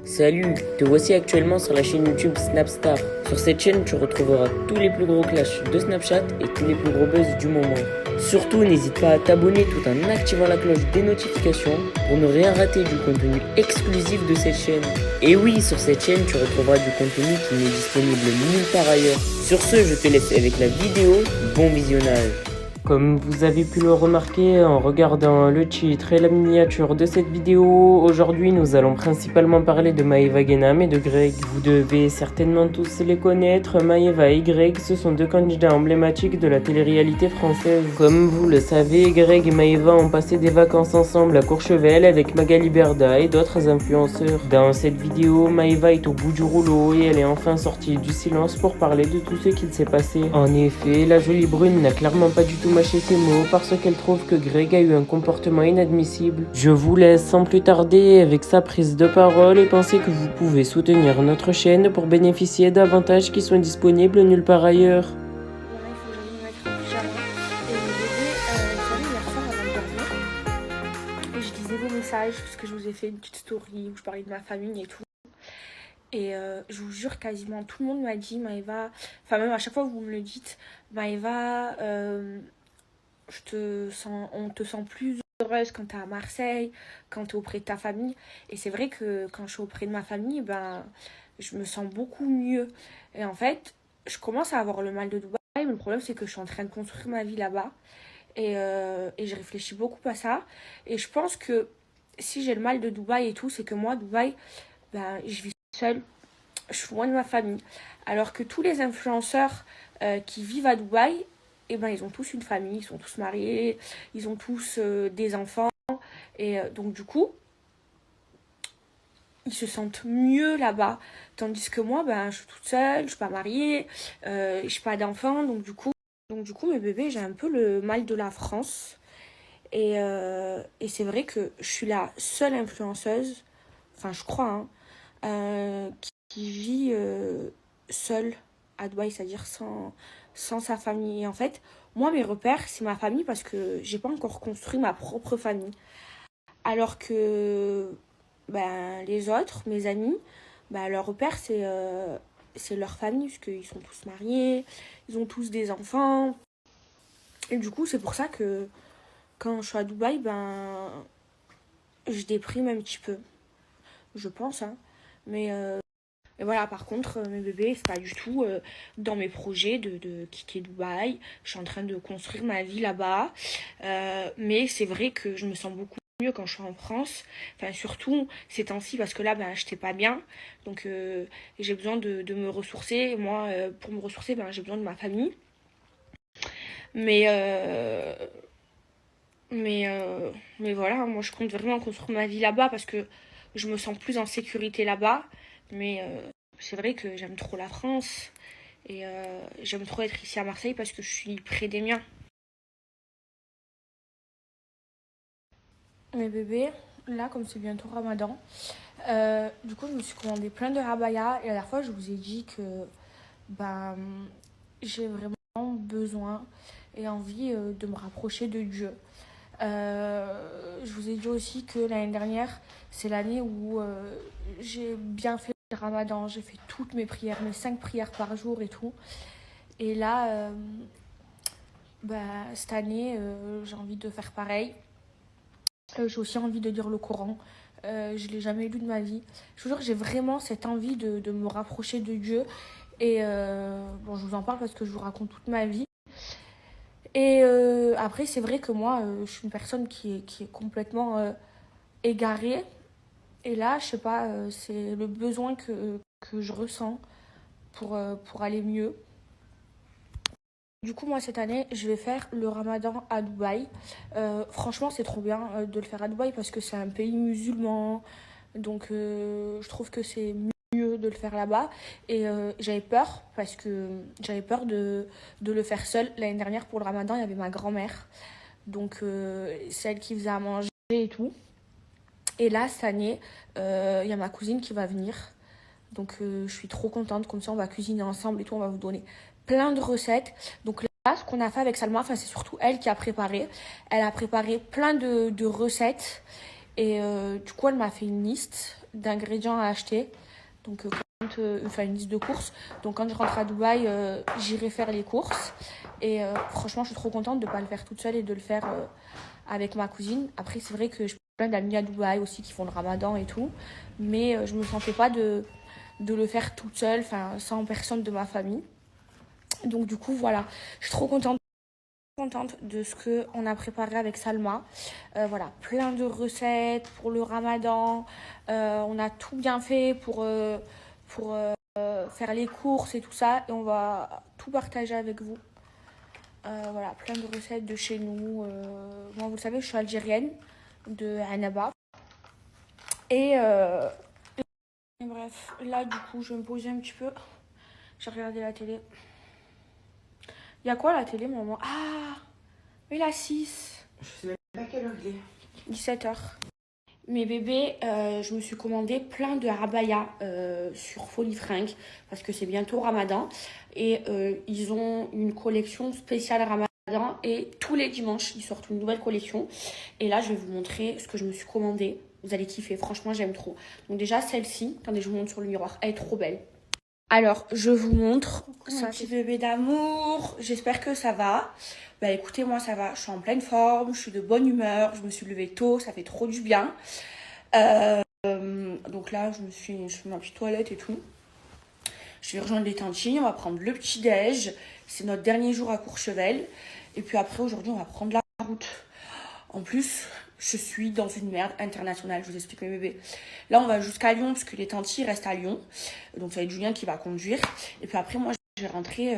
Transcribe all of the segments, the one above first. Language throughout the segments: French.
Salut, te voici actuellement sur la chaîne YouTube Snapstar. Sur cette chaîne, tu retrouveras tous les plus gros clashs de Snapchat et tous les plus gros buzz du moment. Surtout, n'hésite pas à t'abonner tout en activant la cloche des notifications pour ne rien rater du contenu exclusif de cette chaîne. Et oui, sur cette chaîne, tu retrouveras du contenu qui n'est disponible nulle part ailleurs. Sur ce, je te laisse avec la vidéo. Bon visionnage. Comme vous avez pu le remarquer en regardant le titre et la miniature de cette vidéo, aujourd'hui nous allons principalement parler de Maeva Genam et de Greg. Vous devez certainement tous les connaître, Maeva et Greg, ce sont deux candidats emblématiques de la télé-réalité française. Comme vous le savez, Greg et Maeva ont passé des vacances ensemble à Courchevel avec Magali Berda et d'autres influenceurs. Dans cette vidéo, Maeva est au bout du rouleau et elle est enfin sortie du silence pour parler de tout ce qu'il s'est passé. En effet, la jolie brune n'a clairement pas du tout mâcher ses mots parce qu'elle trouve que Greg a eu un comportement inadmissible. Je vous laisse sans plus tarder avec sa prise de parole et pensez que vous pouvez soutenir notre chaîne pour bénéficier d'avantages qui sont disponibles nulle part ailleurs. Voilà, il faut que j'aille me mettre en pyjama. Et le bébé, vous savez, hier soir avant de dormir, je lisais vos messages parce que je vous ai fait une petite story où je parlais de ma famille et tout. Et je vous jure, quasiment tout le monde m'a dit, Maëva, enfin même à chaque fois que vous me le dites, Maëva, on te sent plus heureuse quand t'es à Marseille, quand t'es auprès de ta famille. Et c'est vrai que quand je suis auprès de ma famille, ben, je me sens beaucoup mieux. Et en fait, je commence à avoir le mal de Dubaï, mais le problème c'est que je suis en train de construire ma vie là-bas. Et je réfléchis beaucoup à ça. Et je pense que si j'ai le mal de Dubaï et tout, c'est que moi, Dubaï, ben, je vis seule, je suis loin de ma famille. Alors que tous les influenceurs qui vivent à Dubaï, eh ben, ils ont tous une famille, ils sont tous mariés, ils ont tous des enfants. Et donc, du coup, ils se sentent mieux là-bas. Tandis que moi, ben, je suis toute seule, je suis pas mariée, je suis pas d'enfants. Donc, du coup, mes bébés, j'ai un peu le mal de la France. Et c'est vrai que je suis la seule influenceuse, enfin, je crois, hein, qui vit seule à Dubaï, c'est-à-dire sans sa famille. Et en fait, moi, mes repères, c'est ma famille parce que j'ai pas encore construit ma propre famille. Alors que ben, les autres, mes amis, ben, leur repère, c'est leur famille, puisqu'ils sont tous mariés, ils ont tous des enfants. Et du coup, c'est pour ça que quand je suis à Dubaï, ben, je déprime un petit peu. Je pense, hein. Mais et voilà, par contre, mes bébés, c'est pas du tout dans mes projets de quitter Dubaï. Je suis en train de construire ma vie là-bas. Mais c'est vrai que je me sens beaucoup mieux quand je suis en France. Enfin, surtout ces temps-ci, parce que là, ben, j'étais pas bien. Donc, j'ai besoin de me ressourcer. Moi, pour me ressourcer, ben, j'ai besoin de ma famille. Mais, euh, mais voilà, moi, je compte vraiment construire ma vie là-bas parce que je me sens plus en sécurité là-bas. Mais c'est vrai que j'aime trop la France et j'aime trop être ici à Marseille parce que je suis près des miens. Mes bébés, là, comme c'est bientôt Ramadan, du coup, je me suis commandé plein de rabayas et à la fois, je vous ai dit que bah, j'ai vraiment besoin et envie de me rapprocher de Dieu. Je vous ai dit aussi que l'année dernière, c'est l'année où j'ai bien fait le ramadan. J'ai fait toutes mes prières, mes 5 prières par jour et tout. Et là, cette année, j'ai envie de faire pareil. J'ai aussi envie de lire le Coran. Je ne l'ai jamais lu de ma vie. Je vous jure, j'ai vraiment cette envie de me rapprocher de Dieu. Et bon, je vous en parle parce que je vous raconte toute ma vie. Et après, c'est vrai que moi, je suis une personne qui est complètement égarée. Et là, je sais pas, c'est le besoin que je ressens pour aller mieux. Du coup, moi, cette année, je vais faire le ramadan à Dubaï. Franchement, c'est trop bien de le faire à Dubaï parce que c'est un pays musulman. Donc, je trouve que c'est mieux de le faire là-bas. Et j'avais peur parce que j'avais peur de le faire seule. L'année dernière, pour le ramadan, il y avait ma grand-mère. Donc, celle qui faisait à manger et tout. Et là, cette année, il y a ma cousine qui va venir. Donc, je suis trop contente. Comme ça, on va cuisiner ensemble et tout. On va vous donner plein de recettes. Donc là, ce qu'on a fait avec Salma, enfin, c'est surtout elle qui a préparé. Elle a préparé plein de recettes. Et du coup, elle m'a fait une liste d'ingrédients à acheter. Donc, enfin, une liste de courses. Donc, quand je rentre à Dubaï, j'irai faire les courses. Et franchement, je suis trop contente de ne pas le faire toute seule et de le faire avec ma cousine. Après, c'est vrai que j'ai plein d'amis à Dubaï aussi qui font le ramadan et tout. Mais je ne me sentais pas de le faire toute seule, enfin, sans personne de ma famille. Donc, du coup, voilà. Je suis trop contente de ce qu'on a préparé avec Salma. Voilà, plein de recettes pour le ramadan. On a tout bien fait pour faire les courses et tout ça. Et on va tout partager avec vous. Voilà, plein de recettes de chez nous. Moi, vous le savez, je suis algérienne, de Annaba. Et bref, là, du coup, je vais me poser un petit peu. J'ai regardé la télé. Il y a quoi la télé, maman? Ah, mais la 6. Je sais même pas quelle heure il est. 17h. Mes bébés, je me suis commandé plein de rabayas sur Folie Fringues parce que c'est bientôt Ramadan et ils ont une collection spéciale Ramadan et tous les dimanches ils sortent une nouvelle collection et là je vais vous montrer ce que je me suis commandé. Vous allez kiffer, franchement j'aime trop. Donc déjà celle-ci, attendez je vous montre sur le miroir, elle est trop belle. Alors, je vous montre ça, petit bébé d'amour. J'espère que ça va. Bah écoutez, moi ça va. Je suis en pleine forme, je suis de bonne humeur. Je me suis levée tôt, ça fait trop du bien. Donc là, je fais ma petite toilette et tout. Je vais rejoindre les tantis, on va prendre le petit-déj. C'est notre dernier jour à Courchevel. Et puis après, aujourd'hui, on va prendre la route. En plus, je suis dans une merde internationale, je vous explique mes bébés. Là, on va jusqu'à Lyon, parce que les tantis restent à Lyon. Donc, ça va être Julien qui va conduire. Et puis après, moi, je vais rentrer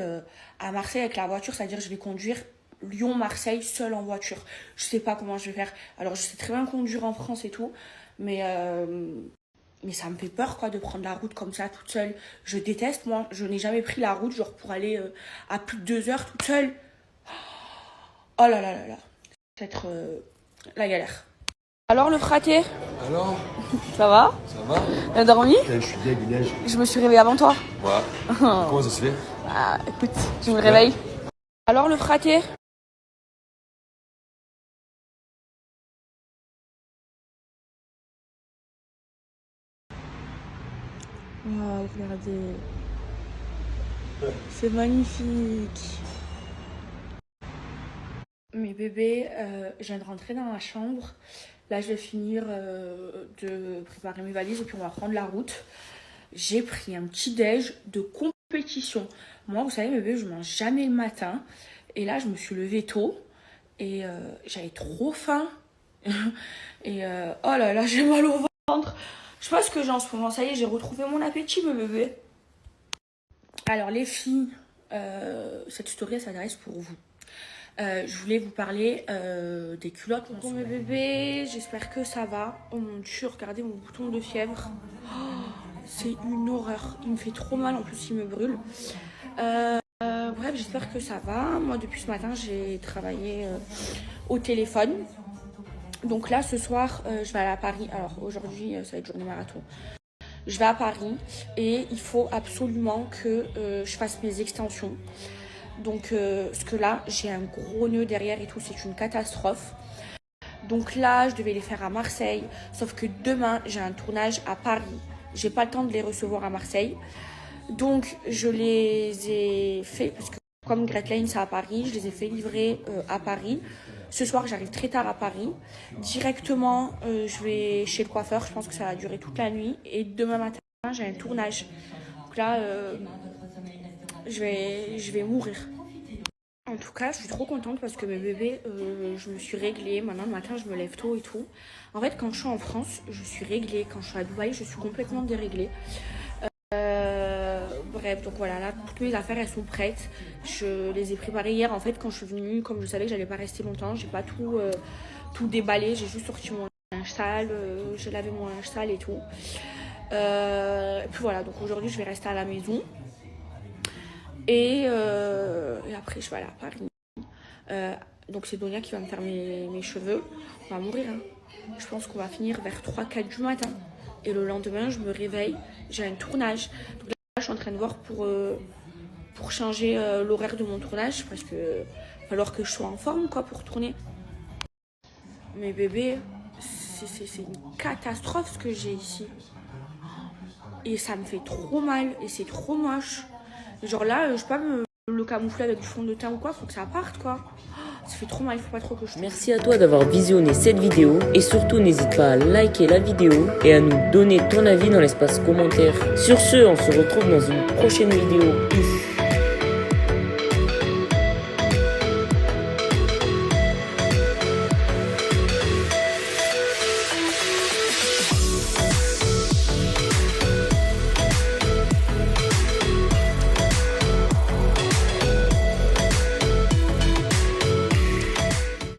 à Marseille avec la voiture, c'est-à-dire je vais conduire Lyon-Marseille seule en voiture. Je sais pas comment je vais faire. Alors, je sais très bien conduire en France et tout, mais ça me fait peur, quoi, de prendre la route comme ça, toute seule. Je déteste, moi. Je n'ai jamais pris la route, genre, pour aller à plus de 2 heures toute seule. Oh là là là là. Ça va être la galère. Alors le fraté? Alors, Ça va? ça va? T'as dormi? Je suis deg. Je me suis réveillée avant toi. Ouais. Comment ça se fait? Ah, écoute, je me réveille. Alors le fraté? Oh, regardez. C'est magnifique. Mes bébés, je viens de rentrer dans ma chambre. Là, je vais finir de préparer mes valises et puis on va prendre la route. J'ai pris un petit déj de compétition. Moi, vous savez, mes bébés, je mange jamais le matin. Et là, je me suis levée tôt et j'avais trop faim. Et oh là là, j'ai mal au ventre. Je sais pas ce que j'ai en ce moment. Ça y est, j'ai retrouvé mon appétit, mes bébés. Alors, les filles, cette story, elle s'adresse pour vous. Je voulais vous parler des culottes pour mes bébés. J'espère que ça va. Oh mon dieu, regardez mon bouton de fièvre. Oh, c'est une horreur. Il me fait trop mal, en plus il me brûle. Bref, j'espère que ça va. Moi, depuis ce matin, j'ai travaillé au téléphone. Donc là, ce soir, je vais aller à Paris. Alors aujourd'hui, ça va être journée marathon. Je vais à Paris et il faut absolument que je fasse mes extensions. Donc, parce que là, j'ai un gros nœud derrière et tout, c'est une catastrophe. Donc là, je devais les faire à Marseille, sauf que demain, j'ai un tournage à Paris. J'ai pas le temps de les recevoir à Marseille. Donc, je les ai fait, parce que comme Great Lane, c'est à Paris, je les ai fait livrer à Paris. Ce soir, j'arrive très tard à Paris. Directement, je vais chez le coiffeur, je pense que ça va durer toute la nuit. Et demain matin, j'ai un tournage. Donc là, je vais mourir. En tout cas, je suis trop contente parce que mes bébés, je me suis réglée. Maintenant, le matin, je me lève tôt et tout. En fait, quand je suis en France, je suis réglée. Quand je suis à Dubaï, je suis complètement déréglée. Bref, donc voilà, là, toutes mes affaires, elles sont prêtes. Je les ai préparées hier. En fait, quand je suis venue, comme je savais que j'allais pas rester longtemps, j'ai pas tout déballé. J'ai juste sorti mon linge sale, j'ai lavé mon linge sale et tout. Et puis voilà, donc aujourd'hui, je vais rester à la maison. Et après, je vais aller à Paris. Donc, c'est Donia qui va me faire mes cheveux. On va mourir. Hein. Je pense qu'on va finir vers 3-4 du matin. Et le lendemain, je me réveille. J'ai un tournage. Donc là, je suis en train de voir pour changer l'horaire de mon tournage. Parce que va falloir que je sois en forme quoi, pour tourner. Mes bébés, c'est une catastrophe ce que j'ai ici. Et ça me fait trop mal et c'est trop moche. Genre là, je peux pas me le camoufler avec du fond de teint ou quoi, faut que ça parte quoi. Ça fait trop mal, il faut pas trop que je... Merci à toi d'avoir visionné cette vidéo et surtout n'hésite pas à liker la vidéo et à nous donner ton avis dans l'espace commentaire. Sur ce, on se retrouve dans une prochaine vidéo. Peace.